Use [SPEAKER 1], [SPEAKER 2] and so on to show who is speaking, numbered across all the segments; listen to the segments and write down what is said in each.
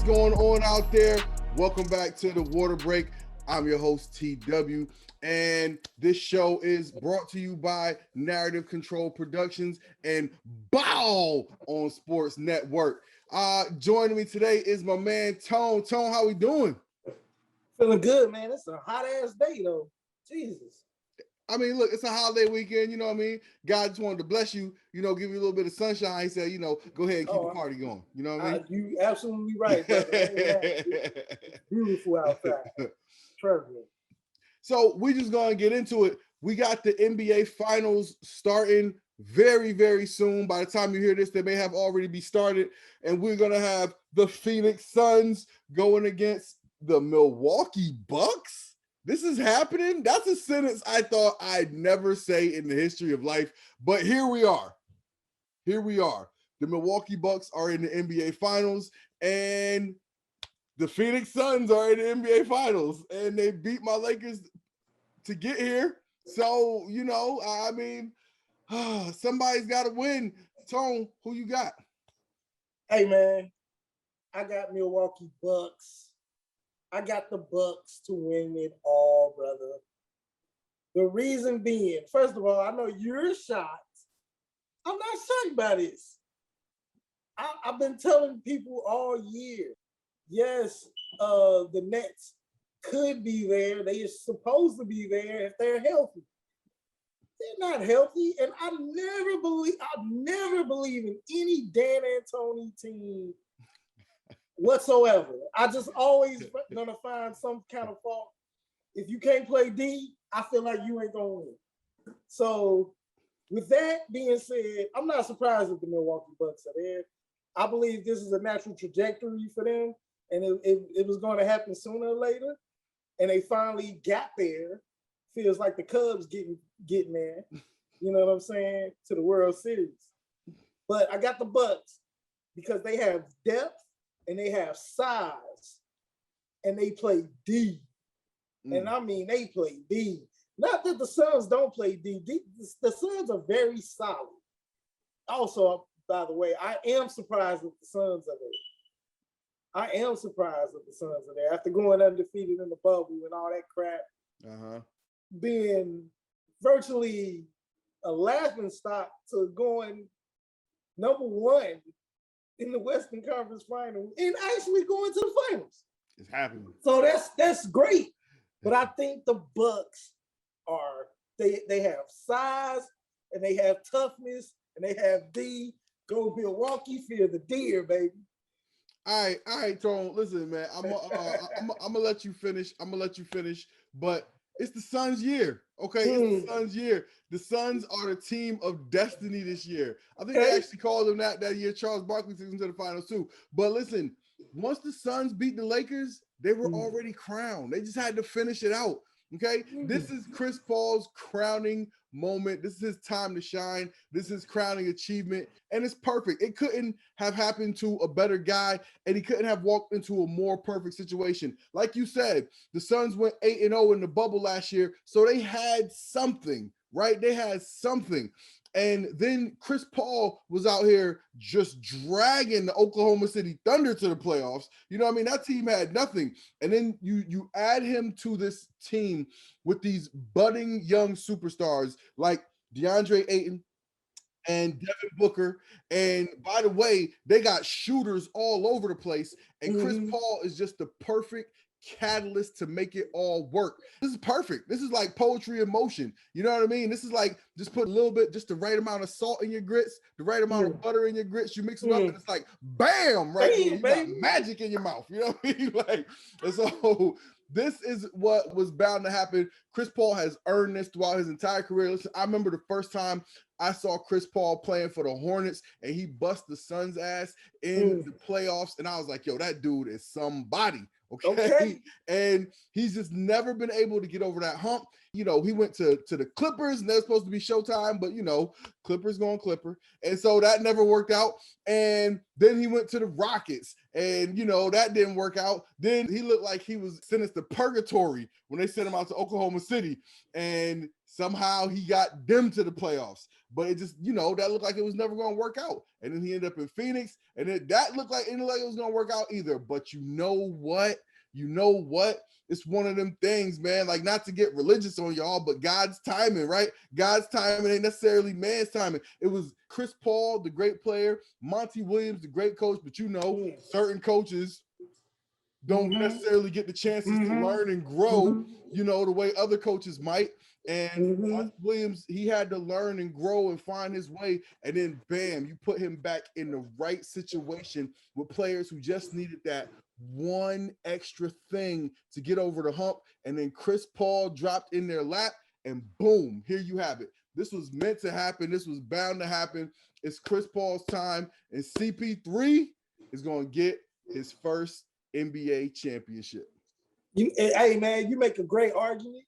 [SPEAKER 1] going on out there? Welcome back to the Waterbreak. I'm your host, TW, and this show is brought to you by Narrative Control Productions and Bow on Sports Network. Joining me today is my man, Tone. Tone, how we doing?
[SPEAKER 2] Feeling good, man. It's a hot ass day, though. Jesus.
[SPEAKER 1] I mean, look, it's a holiday weekend, you know what I mean? God just wanted to bless you, give you a little bit of sunshine. He said, go ahead and keep the party going. You know what I mean?
[SPEAKER 2] You absolutely right, brother. It's beautiful outside. Trust me.
[SPEAKER 1] So we're just going to get into it. We got the NBA Finals starting very, very soon. By the time you hear this, they may have already be started. And we're going to have the Phoenix Suns going against the Milwaukee Bucks. This is happening. That's a sentence I thought I'd never say in the history of life. But here we are. Here we are. The Milwaukee Bucks are in the NBA Finals, and the Phoenix Suns are in the NBA Finals, and they beat my Lakers to get here. So, I mean, somebody's got to win. Tone, who you got?
[SPEAKER 2] Hey, man, I got Milwaukee Bucks. I got the Bucks to win it all, brother. The reason being, first of all, I know you're shocked. I'm not shocked by this. I've been telling people all year, yes, the Nets could be there. They are supposed to be there if they're healthy. They're not healthy, and I never believe in any Dan Antoni team whatsoever. I just always gonna find some kind of fault. If you can't play D, I feel like you ain't gonna win. So with that being said, I'm not surprised that the Milwaukee Bucks are there. I believe this is a natural trajectory for them, and it was going to happen sooner or later, and they finally got there. Feels like the Cubs getting there, you know what I'm saying, to the World Series. But I got the Bucks because they have depth and they have size, and they play D. And I mean, they play D. Not that the Suns don't play D. The Suns are very solid. Also, by the way, I am surprised that the Suns are there. I am surprised that the Suns are there. After going undefeated in the bubble and all that crap, being virtually a laughing stock to going number one in the Western Conference Final and actually going to the finals.
[SPEAKER 1] It's happening.
[SPEAKER 2] So that's great. But I think the Bucks are, they have size and they have toughness and they have D. Go Milwaukee, fear the deer, baby.
[SPEAKER 1] All right, Tone. Listen, man. I'm gonna let you finish. But it's the Suns' year, okay? It's the Suns' year. The Suns are the team of destiny this year. I think they actually called them that year. Charles Barkley took them to the finals too. But listen, once the Suns beat the Lakers, they were already crowned. They just had to finish it out. Okay, this is Chris Paul's crowning moment. This is his time to shine. This is crowning achievement, and it's perfect. It couldn't have happened to a better guy, and he couldn't have walked into a more perfect situation. Like you said, the Suns went 8-0 in the bubble last year, so they had something, right? They had something. And then Chris Paul was out here just dragging the Oklahoma City Thunder to the playoffs. You know what I mean? That team had nothing. And then you add him to this team with these budding young superstars like DeAndre Ayton and Devin Booker. And by the way, they got shooters all over the place. And Chris Paul is just the perfect catalyst to make it all work. This is perfect. This is like poetry in motion. You know what I mean? This is like just put a little bit, just the right amount of salt in your grits, the right amount of butter in your grits. You mix it up, and it's like bam, right there. You got magic in your mouth. You know what I mean? Like, and so this is what was bound to happen. Chris Paul has earned this throughout his entire career. Listen, I remember the first time I saw Chris Paul playing for the Hornets, and he bust the Suns' ass in the playoffs, and I was like, yo, that dude is somebody. Okay. And he's just never been able to get over that hump. You know, he went to the Clippers, and they're supposed to be Showtime, but Clippers going Clipper. And so that never worked out. And then he went to the Rockets, And, that didn't work out. Then he looked like he was sentenced to purgatory when they sent him out to Oklahoma City. And somehow he got them to the playoffs. But it just, that looked like it was never going to work out. And then he ended up in Phoenix. And that looked like it was going to work out either. But you know what? It's one of them things, man, like not to get religious on y'all, but God's timing, right? God's timing ain't necessarily man's timing. It was Chris Paul, the great player, Monty Williams, the great coach, but certain coaches don't necessarily get the chances to learn and grow, the way other coaches might. And Monty Williams, he had to learn and grow and find his way. And then bam, you put him back in the right situation with players who just needed that one extra thing to get over the hump. And then Chris Paul dropped in their lap and boom, here you have it. This was meant to happen. This was bound to happen. It's Chris Paul's time, and CP3 is going to get his first NBA championship.
[SPEAKER 2] Hey, man, you make a great argument.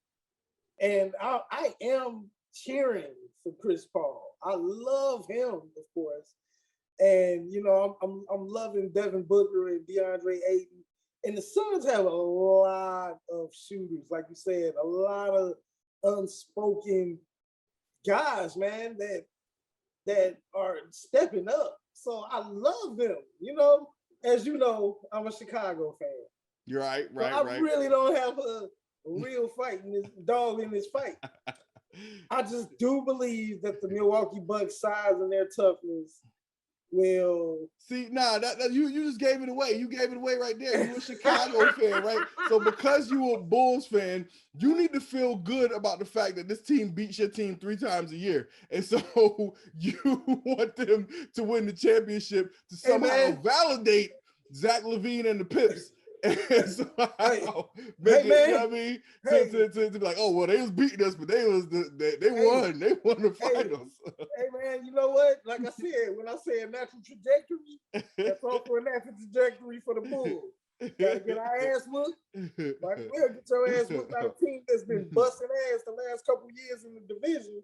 [SPEAKER 2] And I am cheering for Chris Paul. I love him, of course. And, I'm loving Devin Booker and DeAndre Ayton. And the Suns have a lot of shooters, like you said, a lot of unspoken guys, man, that are stepping up. So I love them. As you know, I'm a Chicago fan.
[SPEAKER 1] You're right.
[SPEAKER 2] I really don't have a real fight in this dog in this fight. I just do believe that the Milwaukee Bucks' size and their toughness will
[SPEAKER 1] see. That you just gave it away. You gave it away right there. You a Chicago fan, right? So because you a Bulls fan, you need to feel good about the fact that this team beats your team 3 times a year, and so you want them to win the championship to somehow validate Zach LaVine and the Pips. And so to be like, oh well, they was beating us, but they won the finals.
[SPEAKER 2] Hey man, you know what? Like I said, when I say a natural trajectory, that's also a natural trajectory for the Bulls. Gotta get our ass whooped. Like we'll get your ass whooped by a team that's been busting ass the last couple years in the division.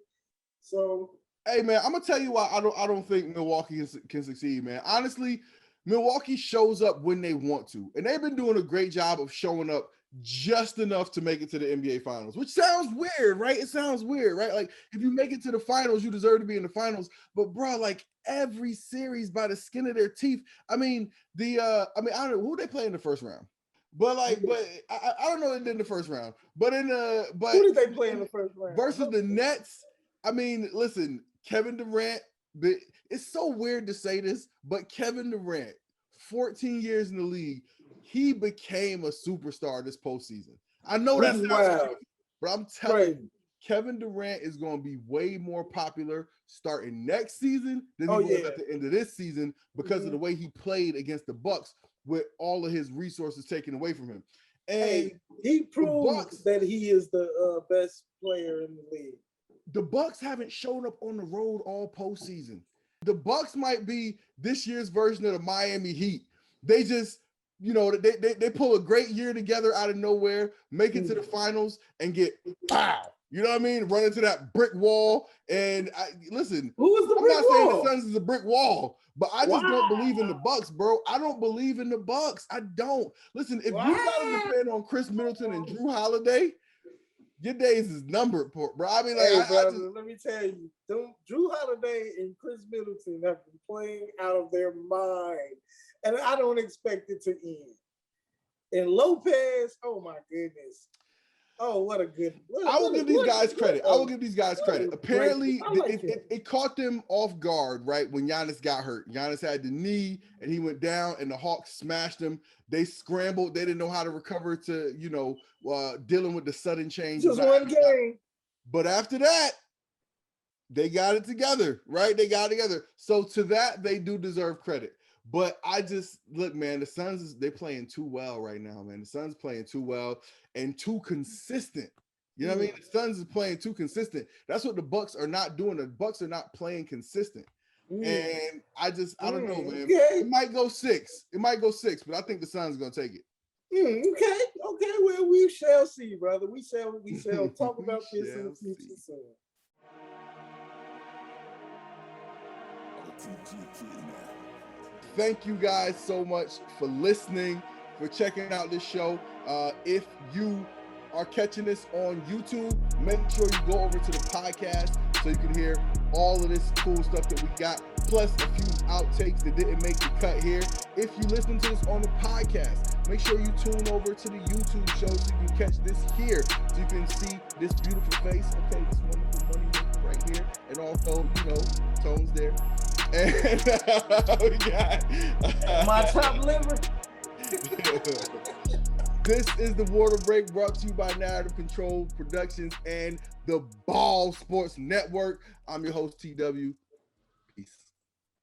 [SPEAKER 2] So
[SPEAKER 1] hey man, I'm gonna tell you why I don't think Milwaukee can succeed, man. Honestly, Milwaukee shows up when they want to, and they've been doing a great job of showing up just enough to make it to the NBA Finals, which sounds weird, right? It sounds weird, right? Like if you make it to the finals, you deserve to be in the finals. But bro, like every series by the skin of their teeth. I mean, I don't know who they play in the first round, but I don't know they did in the first round. But
[SPEAKER 2] who did they play in the first round
[SPEAKER 1] versus the Nets? I mean, listen, Kevin Durant. It's so weird to say this, but Kevin Durant, 14 years in the league, he became a superstar this postseason. I know that's crazy, but I'm telling you, Kevin Durant is going to be way more popular starting next season than he was at the end of this season because of the way he played against the Bucks with all of his resources taken away from him. And
[SPEAKER 2] he proved that he is the best player in the league.
[SPEAKER 1] The Bucks haven't shown up on the road all postseason. The Bucks might be this year's version of the Miami Heat. They just, they pull a great year together out of nowhere, make it to the finals, and get pow. You know what I mean? Run into that brick wall. And listen,
[SPEAKER 2] who is the
[SPEAKER 1] I'm
[SPEAKER 2] brick
[SPEAKER 1] not
[SPEAKER 2] wall?
[SPEAKER 1] saying the Suns is a brick wall, but I just don't believe in the Bucks, bro. I don't believe in the Bucks. I don't. Listen, if you gotta depend on Chris Middleton and Drew Holiday, your days is numbered, bro. I mean, like,
[SPEAKER 2] let me tell you, Drew Holiday and Chris Middleton have been playing out of their mind, and I don't expect it to end. And Lopez, oh my goodness. Oh, what a good.
[SPEAKER 1] I will give these guys credit. Apparently, it caught them off guard, right? When Giannis got hurt. Giannis had the knee and he went down and the Hawks smashed him. They scrambled. They didn't know how to recover to, dealing with the sudden change.
[SPEAKER 2] Just one game.
[SPEAKER 1] But after that, they got it together, right? They got it together. So to that, they do deserve credit. But look, man, the Suns, they're playing too well right now, man. The Suns playing too well and too consistent. You know what I mean? The Suns is playing too consistent. That's what the Bucks are not doing. The Bucks are not playing consistent. And I don't know, man.
[SPEAKER 2] Okay.
[SPEAKER 1] It might go 6. But I think the Suns going to take it.
[SPEAKER 2] Okay. Well, we shall see, brother. We shall talk about this in the future soon.
[SPEAKER 1] thank you guys so much for listening, for checking out this show. If you are catching this on YouTube, make sure you go over to the podcast so you can hear all of this cool stuff that we got, plus a few outtakes that didn't make the cut here. If you listen to this on the podcast, make sure you tune over to the YouTube show so you can catch this here, so you can see this beautiful face. Okay, this wonderful money maker right here, and also, Tones there. And we got
[SPEAKER 2] my top liver.
[SPEAKER 1] This is the Waterbreak, brought to you by Narrative Control Productions and the Ball Sports Network. I'm your host, TW.